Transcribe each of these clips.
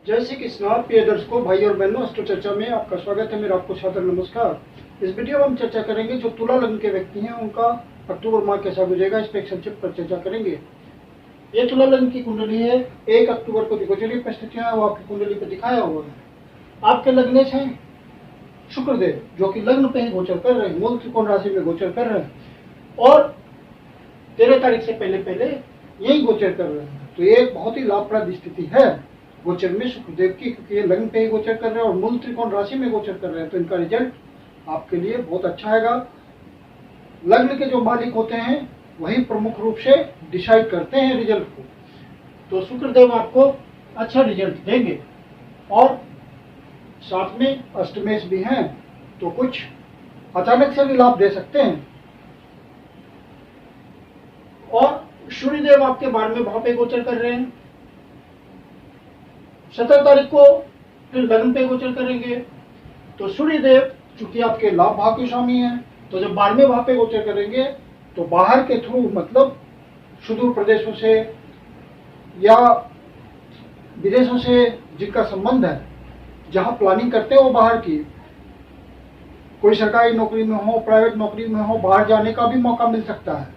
जय श्री कृष्ण। प्रिय दर्शकों, भाई और बहनों, अष्टो चर्चा में आपका स्वागत है। मेरा आपको सादर नमस्कार। इस वीडियो में हम चर्चा करेंगे जो तुला लग्न के व्यक्ति हैं उनका अक्टूबर माह कैसा गुजरेगा, इस पर एक संक्षिप्त पर चर्चा करेंगे। ये तुला लग्न की कुंडली है। 1 अक्टूबर को गोचरीय परिस्थितियां वो आपकी कुंडली पर दिखाया हुआ है। आपके लग्न है शुक्रदेव, जो कि लग्न पे ही गोचर कर रहे हैं, मूल त्रिकोण राशि में गोचर कर रहे हैं और 13 तारीख से पहले यही गोचर कर रहे हैं। तो ये एक बहुत ही लाभप्रद स्थिति है गोचर में शुक्रदेव की, क्योंकि ये लग्न पे ही गोचर कर रहे हैं और मूल त्रिकोण राशि में गोचर कर रहे हैं। तो इनका रिजल्ट आपके लिए बहुत अच्छा आएगा। लग्न के जो मालिक होते हैं वही प्रमुख रूप से डिसाइड करते हैं रिजल्ट को। तो शुक्रदेव आपको अच्छा रिजल्ट देंगे और साथ में अष्टमेश भी हैं, तो कुछ अचानक से भी लाभ दे सकते हैं। और सूर्यदेव आपके 12वें भाव पे गोचर कर रहे हैं। 17 तारीख को फिर लग्न पे गोचर करेंगे। तो सूर्यदेव चूंकि आपके लाभ भाव के स्वामी हैं, तो जब 12वें भाव पे गोचर करेंगे तो बाहर के थ्रू, मतलब सुदूर प्रदेशों से या विदेशों से जिनका संबंध है, जहां प्लानिंग करते हो बाहर की, कोई सरकारी नौकरी में हो, प्राइवेट नौकरी में हो, बाहर जाने का भी मौका मिल सकता है।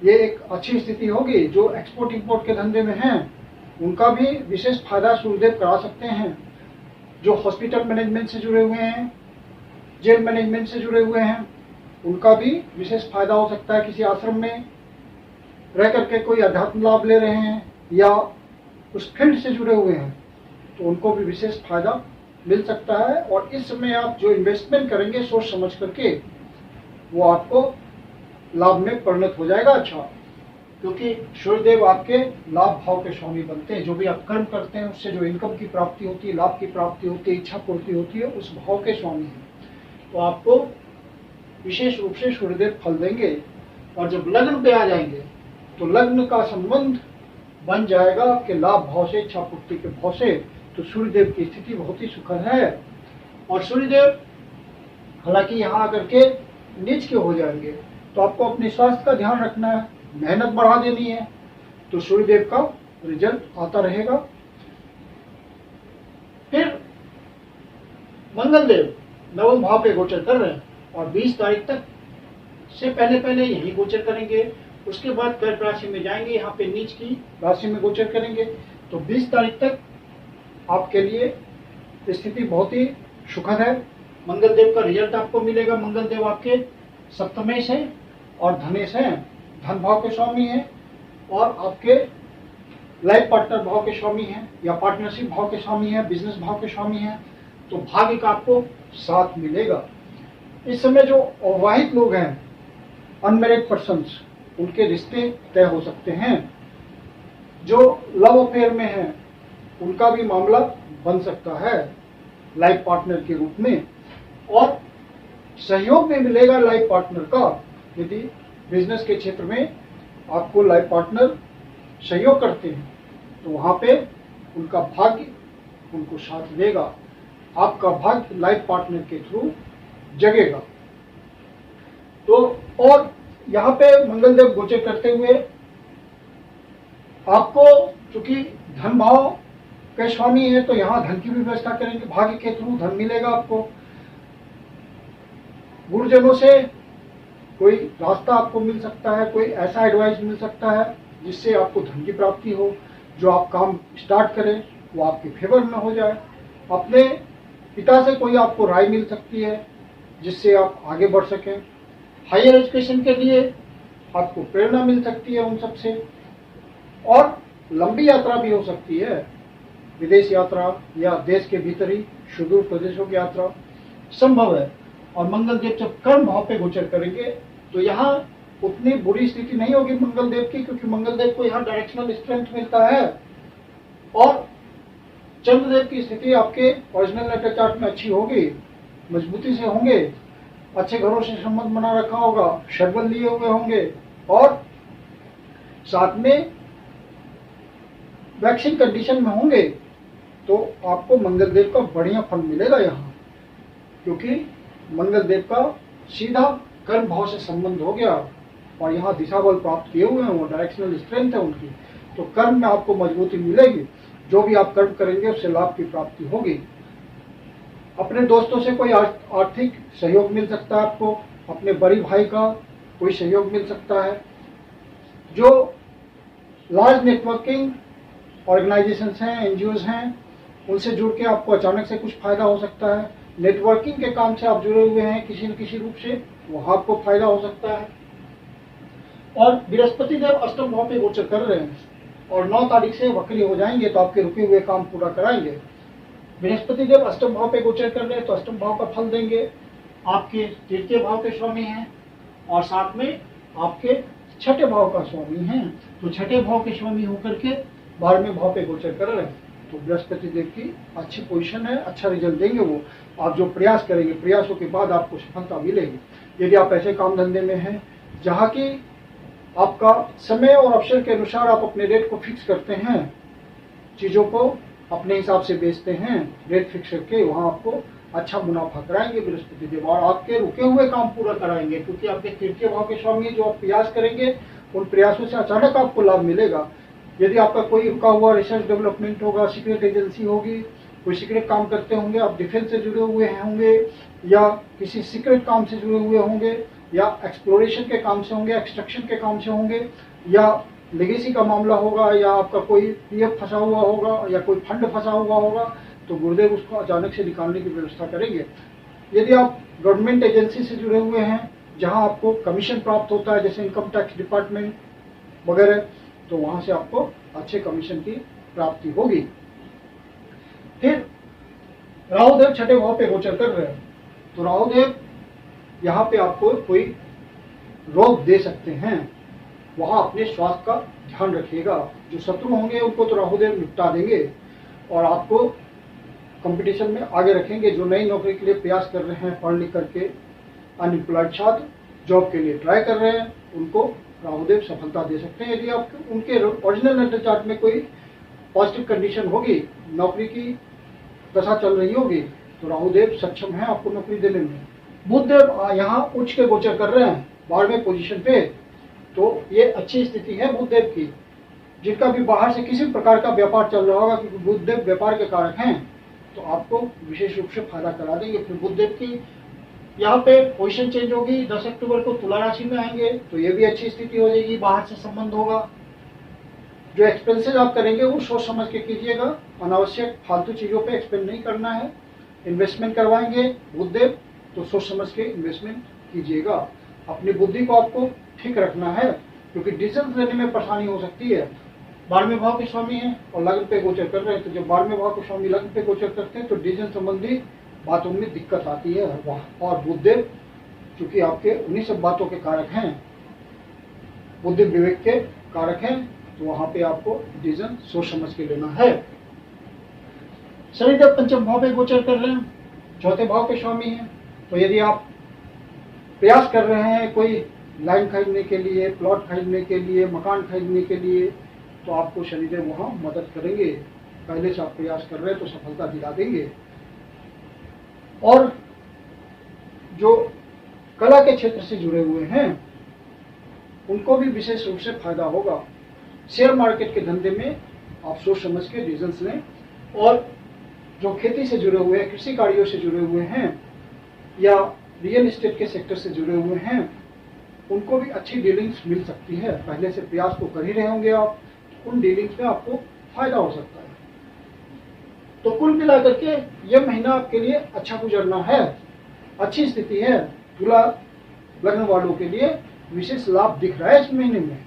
ये एक अच्छी स्थिति होगी। जो एक्सपोर्ट इंपोर्ट के धंधे में हैं उनका भी विशेष फायदा सूर्यदेव करा सकते हैं। जो हॉस्पिटल मैनेजमेंट से जुड़े हुए हैं, जेल मैनेजमेंट से जुड़े हुए हैं, उनका भी विशेष फायदा हो सकता है। किसी आश्रम में रह करके कोई अध्यात्म लाभ ले रहे हैं या उस फील्ड से जुड़े हुए हैं, तो उनको भी विशेष फायदा मिल सकता है। और इस समय आप जो इन्वेस्टमेंट करेंगे सोच समझ करके, वो आपको लाभ में परिणत हो जाएगा। अच्छा, क्योंकि सूर्यदेव आपके लाभ भाव के स्वामी बनते हैं। जो भी आप कर्म करते हैं उससे जो इनकम की प्राप्ति होती है, लाभ की प्राप्ति होती है, इच्छा पूर्ति होती है, उस भाव के स्वामी हैं। तो आपको विशेष रूप से सूर्यदेव फल देंगे। और जब लग्न पे आ जाएंगे तो लग्न का संबंध बन जाएगा आपके लाभ भाव से, इच्छा पूर्ति के भाव से। तो सूर्यदेव की स्थिति बहुत ही सुखद है। और सूर्यदेव हालांकि यहाँ आकर के नीच के हो जाएंगे, तो आपको अपने स्वास्थ्य का ध्यान रखना है, मेहनत बढ़ा देनी है, तो सूर्यदेव का रिजल्ट आता रहेगा। फिर मंगलदेव 9वें भाव पे गोचर कर रहे हैं और 20 तारीख तक से पहले यही गोचर करेंगे। उसके बाद कर्क राशि में जाएंगे, यहाँ पे नीच की राशि में गोचर करेंगे। तो 20 तारीख तक आपके लिए स्थिति बहुत ही सुखद है। मंगलदेव का रिजल्ट आपको मिलेगा। मंगलदेव आपके सप्तमेश है और धनेश है, धन भाव के स्वामी हैं और आपके लाइफ पार्टनर भाव के स्वामी हैं या पार्टनरशिप भाव के स्वामी हैं, बिजनेस भाव के स्वामी हैं। तो भाग्य का आपको साथ मिलेगा। इस समय जो अविवाहित लोग हैं, अनमैरिड पर्सन्स, उनके रिश्ते तय हो सकते हैं। जो लव अफेयर में हैं उनका भी मामला बन सकता है लाइफ पार्टनर के रूप में। और सहयोग भी मिलेगा लाइफ पार्टनर का। यदि बिजनेस के क्षेत्र में आपको लाइफ पार्टनर सहयोग करते हैं तो वहां पे उनका भाग्य उनको साथ देगा। आपका भाग्य लाइफ पार्टनर के थ्रू जगेगा। तो और यहाँ पे मंगलदेव गोचर करते हुए आपको, चूंकि धन भाव के स्वामी है, तो यहाँ धन की भी व्यवस्था करेंगे। भाग्य के थ्रू धन मिलेगा आपको। गुरुजनों से कोई रास्ता आपको मिल सकता है, कोई ऐसा एडवाइस मिल सकता है जिससे आपको धन की प्राप्ति हो। जो आप काम स्टार्ट करें वो आपके फेवर में हो जाए। अपने पिता से कोई आपको राय मिल सकती है जिससे आप आगे बढ़ सकें। हायर एजुकेशन के लिए आपको प्रेरणा मिल सकती है उन सबसे। और लंबी यात्रा भी हो सकती है, विदेश यात्रा या देश के भीतर ही सुदूर प्रदेशों की यात्रा संभव है। और मंगलदेव जब कर्म भाव पे गोचर करेंगे तो यहाँ उतनी बुरी स्थिति नहीं होगी मंगलदेव की, क्योंकि मंगलदेव को यहाँ डायरेक्शनल स्ट्रेंथ मिलता है। और चंद्रदेव की स्थिति आपके ओरिजिनल नेटल चार्ट में अच्छी होगी, मजबूती से होंगे, अच्छे घरों से संबंध बना रखा होगा, शर्बल लिए हुए होंगे और साथ में वैक्सीन कंडीशन में होंगे। तो आपको मंगलदेव का बढ़िया फल मिलेगा यहाँ, क्योंकि मंगलदेव का सीधा कर्म भाव से संबंध हो गया और यहाँ दिशा बल प्राप्त किए हुए हैं, वो डायरेक्शनल स्ट्रेंथ है उनकी। तो कर्म में आपको मजबूती मिलेगी। जो भी आप कर्म करेंगे उससे लाभ की प्राप्ति होगी। अपने दोस्तों से कोई आर्थिक सहयोग मिल सकता है आपको, अपने बड़े भाई का कोई सहयोग मिल सकता है। जो लार्ज नेटवर्किंग ऑर्गेनाइजेशंस हैं, एनजीओज हैं, उनसे जुड़ के आपको अचानक से कुछ फायदा हो सकता है। नेटवर्किंग के काम से आप जुड़े हुए हैं किसी न किसी रूप से, वहां आपको फायदा हो सकता है। और बृहस्पति देव अष्टम भाव पे गोचर कर रहे हैं और 9 तारीख से वक्री हो जाएंगे, तो आपके रुके हुए काम पूरा कराएंगे। बृहस्पति देव अष्टम भाव पे गोचर कर रहे हैं तो अष्टम भाव का फल देंगे। आपके तृतीय भाव के स्वामी हैं और साथ में आपके छठे भाव का स्वामी हैं, तो छठे भाव के स्वामी होकर के 12वें भाव पे गोचर कर रहे हैं। तो बृहस्पति देव की अच्छी पोजीशन है, अच्छा रिजल्ट देंगे वो। आप जो प्रयास करेंगे, प्रयासों के बाद आपको सफलता मिलेगी। यदि आप ऐसे काम धंधे में हैं जहाँ की आपका समय और अवसर के अनुसार आप अपने रेट को फिक्स करते हैं, चीजों को अपने हिसाब से बेचते हैं, रेट फिक्स करके, वहां आपको अच्छा मुनाफा कराएंगे बृहस्पति देव और आपके रुके हुए काम पूरा कराएंगे। क्योंकि आपके तृतीय भाव के स्वामी जो आप प्रयास करेंगे, उन प्रयासों से अचानक आपको लाभ मिलेगा। यदि आपका कोई रुका हुआ रिसर्च डेवलपमेंट होगा, सीक्रेट एजेंसी होगी, कोई सीक्रेट काम करते होंगे, आप डिफेंस से जुड़े हुए होंगे या किसी सीक्रेट काम से जुड़े हुए होंगे या एक्सप्लोरेशन के काम से होंगे, एक्सट्रैक्शन के काम से होंगे, या लेगेसी का मामला होगा, या आपका कोई पीएफ फंसा हुआ होगा या कोई फंड फंसा हुआ होगा, तो गुरुदेव उसको अचानक से निकालने की व्यवस्था करेंगे। यदि आप गवर्नमेंट एजेंसी से जुड़े हुए हैं जहां आपको कमीशन प्राप्त होता है, जैसे इनकम टैक्स डिपार्टमेंट वगैरह, तो वहां से आपको अच्छे कमीशन की प्राप्ति होगी। फिर राहुदेव छठे भाव पे गोचर कर रहे हैं, तो राहुदेव यहाँ पे आपको कोई रोग दे सकते हैं, वहां अपने स्वास्थ्य का ध्यान रखिएगा। जो शत्रु होंगे उनको तो राहुदेव निपटा देंगे और आपको कंपटीशन में आगे रखेंगे। जो नई नौकरी के लिए प्रयास कर रहे हैं, पढ़ लिख करके अनएम्प्लॉयड छात्र जॉब के लिए ट्राई कर रहे हैं, उनको राहुदेव सफलता दे सकते हैं। यदि आप उनके ओरिजिनल नेटल चार्ट में कोई पॉजिटिव कंडीशन होगी, नौकरी की दशा चल रही होगी, तो राहुदेव सक्षम है आपको नौकरी देने में। बुधदेव यहाँ उच्च के गोचर कर रहे हैं 12वें पोजीशन पे, तो ये अच्छी स्थिति है बुधदेव की। जिनका भी बाहर से किसी प्रकार का व्यापार चल रहा होगा, क्योंकि बुधदेव व्यापार के कारक हैं, तो आपको विशेष रूप से फायदा करा देंगे। फिर बुधदेव की यहाँ पे पोजीशन चेंज होगी, 10 अक्टूबर को तुला राशि में आएंगे, तो ये भी अच्छी स्थिति हो जाएगी, बाहर से संबंध होगा। जो एक्सपेंसेस आप करेंगे वो सोच समझ के कीजिएगा, अनावश्यक फालतू चीजों पे एक्सपेंड नहीं करना है। इन्वेस्टमेंट करवाएंगे बुधदेव, तो सोच समझ के इन्वेस्टमेंट कीजिएगा। अपनी बुद्धि को आपको ठीक रखना है, क्योंकि डिसीजन लेने में परेशानी हो सकती है। 12वें भाव के स्वामी हैं और लग्न पे गोचर कर रहे हैं, तो जब 12वें भाव के स्वामी लग्न पे गोचर करते हैं तो डिसीजन संबंधी बातों में दिक्कत आती है। और बुधदेव चूंकि आपके उन्हीं सब बातों के कारक हैं, बुद्धि विवेक के कारक हैं, तो वहां पे आपको डिसीजन सोच समझ के लेना है। शनिदेव पंचम भाव पे गोचर कर रहे हैं, चौथे भाव के स्वामी हैं, तो यदि आप प्रयास कर रहे हैं कोई लैंड खरीदने के लिए, प्लॉट खरीदने के लिए, मकान खरीदने के लिए, तो आपको शनिदेव वहां मदद करेंगे। पहले से आप प्रयास कर रहे हैं तो सफलता दिला देंगे। और जो कला के क्षेत्र से जुड़े हुए हैं उनको भी विशेष रूप से फायदा होगा। शेयर मार्केट के धंधे में आप सोच समझ के डिसीजंस लें। और जो खेती से जुड़े हुए हैं, कृषि कार्यों से जुड़े हुए हैं या रियल एस्टेट के सेक्टर से जुड़े हुए हैं, उनको भी अच्छी डीलिंग्स मिल सकती है। पहले से प्रयास तो कर ही रहे होंगे आप, उन डीलिंग्स में आपको फायदा हो सकता है। तो कुल मिलाकर के यह महीना आपके लिए अच्छा गुजरना है, अच्छी स्थिति है। तुला लग्न वालों के लिए विशेष लाभ दिख रहा है इस महीने में।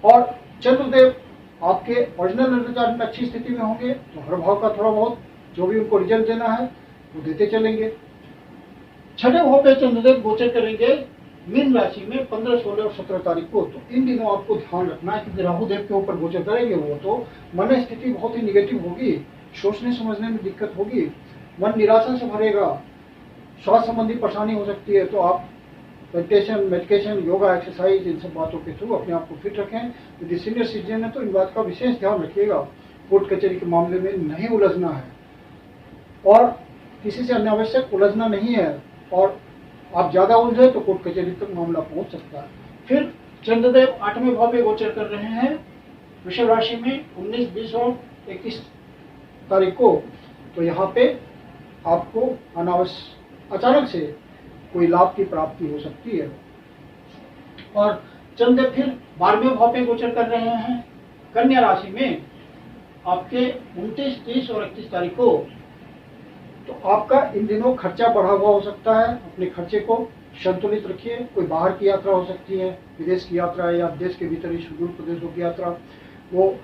और चंद्रदेव आपके ओरिजिनल नजर में अच्छी स्थिति में होंगे, तो हर भाव का थोड़ा बहुत जो भी उनको रिजल्ट देना है वो देते चलेंगे। छठे भाव पे चंद्रदेव गोचर करेंगे मीन राशि में 15, 16 और 17 तारीख को। तो इन दिनों आपको ध्यान रखना है कि राहुदेव के ऊपर गोचर करेंगे वो, तो मन स्थिति बहुत ही निगेटिव होगी, सोचने समझने में दिक्कत होगी, मन निराशा से भरेगा, स्वास्थ्य संबंधी परेशानी हो सकती है। तो आप मेडिटेशन, योगा, एक्सरसाइज, इन सब बातों के थ्रू अपने आप को फिट रखें। यदि सीनियर सिटीजन है तो इन बात का विशेष ध्यान रखिएगा। कोर्ट कचहरी के मामले में नहीं उलझना है और किसी से अनावश्यक उलझना नहीं है, और आप ज्यादा उलझे तो कोर्ट कचहरी तक मामला पहुंच सकता है। फिर चंद्रदेव 8वें भाव में गोचर कर रहे हैं वृषभ राशि में 19, 20 और 21 तारीख को, तो यहाँ पे आपको अचानक से कोई लाभ की प्राप्ति हो सकती है। और चंद्र फिर 12वें भाव पे गोचर कर रहे हैं कन्या राशि में आपके 29, 30 और 31 तारीख को। तो आपका इन दिनों खर्चा बढ़ा हुआ हो सकता है, अपने खर्चे को संतुलित रखिए। कोई बाहर की यात्रा हो सकती है, विदेश की यात्रा या देश के भीतर ही सुदूर प्रदेशों की यात्रा, वो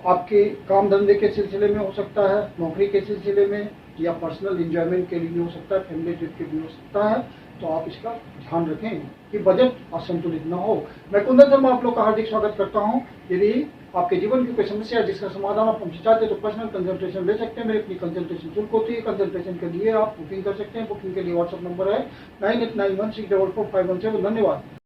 आपके काम धंधे के सिलसिले में हो सकता है, नौकरी के सिलसिले में, या पर्सनल एंजॉयमेंट के लिए भी हो सकता है, फैमिली ट्रिप के भी हो सकता है। तो आप इसका ध्यान रखें कि बजट असंतुलित न हो। मैं कुंदन शर्मा आप लोग का हार्दिक स्वागत करता हूं। यदि आपके जीवन की कोई समस्या है जिसका समाधान आप हमसे चाहते हैं तो पर्सनल कंसल्टेशन ले सकते हैं। मेरी अपनी कंसल्टेशन शुल्क होती है। कंसल्टेशन के लिए आप बुकिंग कर सकते हैं। बुकिंग के लिए व्हाट्सएप नंबर है 9891644517। धन्यवाद।